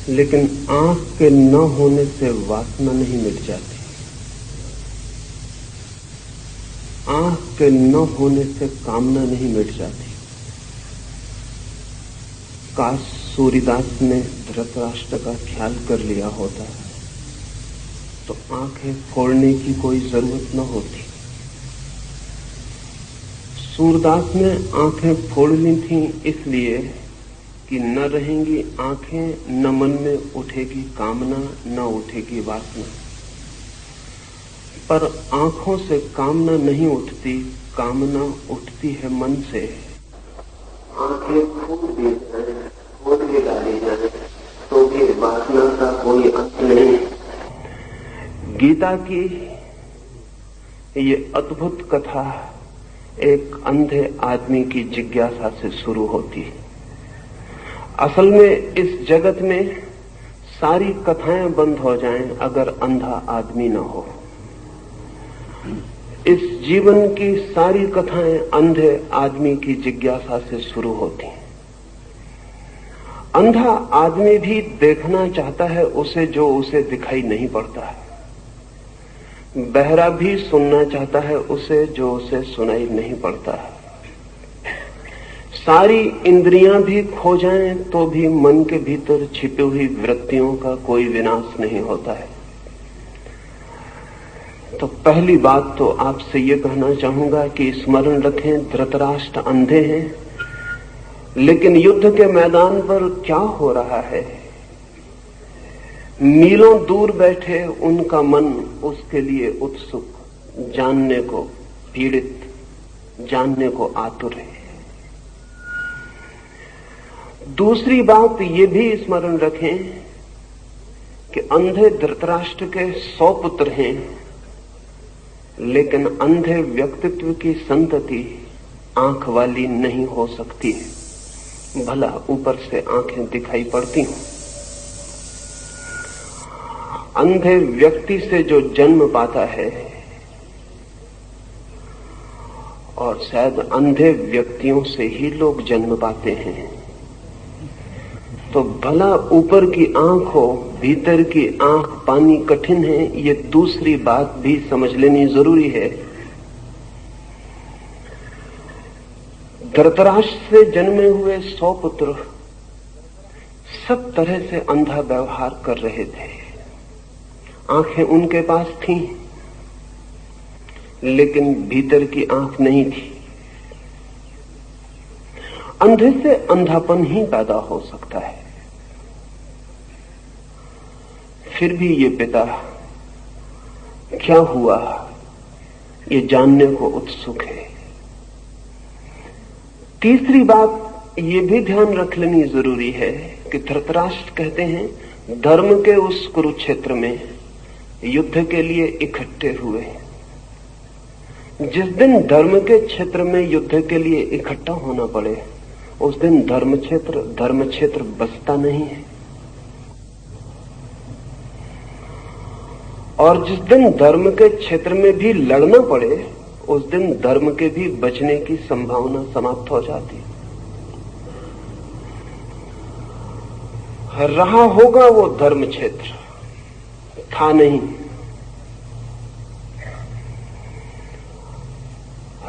लेकिन आंख के न होने से वासना नहीं मिट जाती। आंख के न होने से कामना नहीं मिट जाती। काश सूर्यदास ने धृतराष्ट्र का ख्याल कर लिया होता तो आंखें फोड़ने की कोई जरूरत न होती। सूरदास ने आंखें फोड़ ली थी इसलिए कि न रहेंगी आंखें, न मन में उठेगी कामना, न उठेगी वासना। पर आंखों से कामना नहीं उठती, कामना उठती है मन से। आंखें फूट दी जाए, फोड़ भी डाली जाए तो भी वासना का कोई अंत नहीं। गीता की ये अद्भुत कथा एक अंधे आदमी की जिज्ञासा से शुरू होती है। असल में इस जगत में सारी कथाएं बंद हो जाएं अगर अंधा आदमी न हो। इस जीवन की सारी कथाएं अंधे आदमी की जिज्ञासा से शुरू होती हैं। अंधा आदमी भी देखना चाहता है उसे जो उसे दिखाई नहीं पड़ता है। बहरा भी सुनना चाहता है उसे जो उसे सुनाई नहीं पड़ता है। सारी इंद्रियां भी खो जाएं तो भी मन के भीतर छिपी हुई वृत्तियों का कोई विनाश नहीं होता है। तो पहली बात तो आपसे ये कहना चाहूंगा कि स्मरण रखें, धृतराष्ट्र अंधे हैं, लेकिन युद्ध के मैदान पर क्या हो रहा है, मीलों दूर बैठे उनका मन उसके लिए उत्सुक, जानने को पीड़ित, जानने को आतुर है। दूसरी बात ये भी स्मरण रखें कि अंधे धृतराष्ट्र के 100 पुत्र हैं, लेकिन अंधे व्यक्तित्व की संतति आंख वाली नहीं हो सकती है, भला ऊपर से आंखें दिखाई पड़ती हों। अंधे व्यक्ति से जो जन्म पाता है, और शायद अंधे व्यक्तियों से ही लोग जन्म पाते हैं, तो भला ऊपर की आंख हो, भीतर की आंख पानी कठिन है, ये दूसरी बात भी समझ लेनी जरूरी है। धृतराष्ट्र से जन्मे हुए 100 पुत्र सब तरह से अंधा व्यवहार कर रहे थे। आंखें उनके पास थीं, लेकिन भीतर की आंख नहीं थी। अंधे से अंधापन ही पैदा हो सकता है। फिर भी ये पिता क्या हुआ ये जानने को उत्सुक है। तीसरी बात ये भी ध्यान रख लेनी जरूरी है कि धृतराष्ट्र कहते हैं धर्म के उस कुरुक्षेत्र में युद्ध के लिए इकट्ठे हुए। जिस दिन धर्म के क्षेत्र में युद्ध के लिए इकट्ठा होना पड़े उस दिन धर्म क्षेत्र बचता नहीं है, और जिस दिन धर्म के क्षेत्र में भी लड़ना पड़े उस दिन धर्म के भी बचने की संभावना समाप्त हो जाती है। रहा होगा वो धर्म क्षेत्र, था नहीं।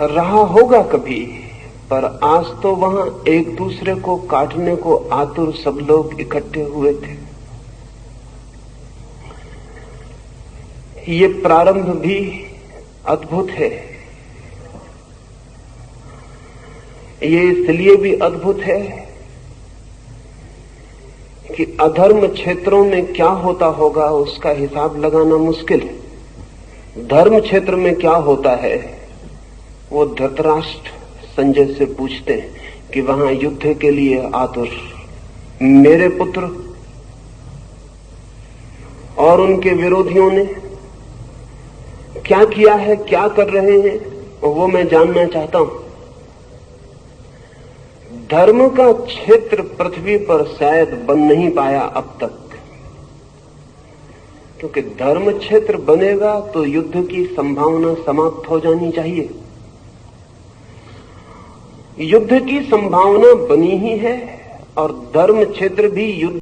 रहा होगा कभी, पर आज तो वहां एक दूसरे को काटने को आतुर सब लोग इकट्ठे हुए थे। ये प्रारंभ भी अद्भुत है। ये इसलिए भी अद्भुत है कि अधर्म क्षेत्रों में क्या होता होगा उसका हिसाब लगाना मुश्किल है। धर्म क्षेत्र में क्या होता है वो धृतराष्ट्र संजय से पूछते हैं कि वहां युद्ध के लिए आतुर मेरे पुत्र और उनके विरोधियों ने क्या किया है, क्या कर रहे हैं, वो मैं जानना चाहता हूं। धर्म का क्षेत्र पृथ्वी पर शायद बन नहीं पाया अब तक, क्योंकि धर्म क्षेत्र बनेगा तो युद्ध की संभावना समाप्त हो जानी चाहिए। युद्ध की संभावना बनी ही है और धर्म क्षेत्र भी युद्ध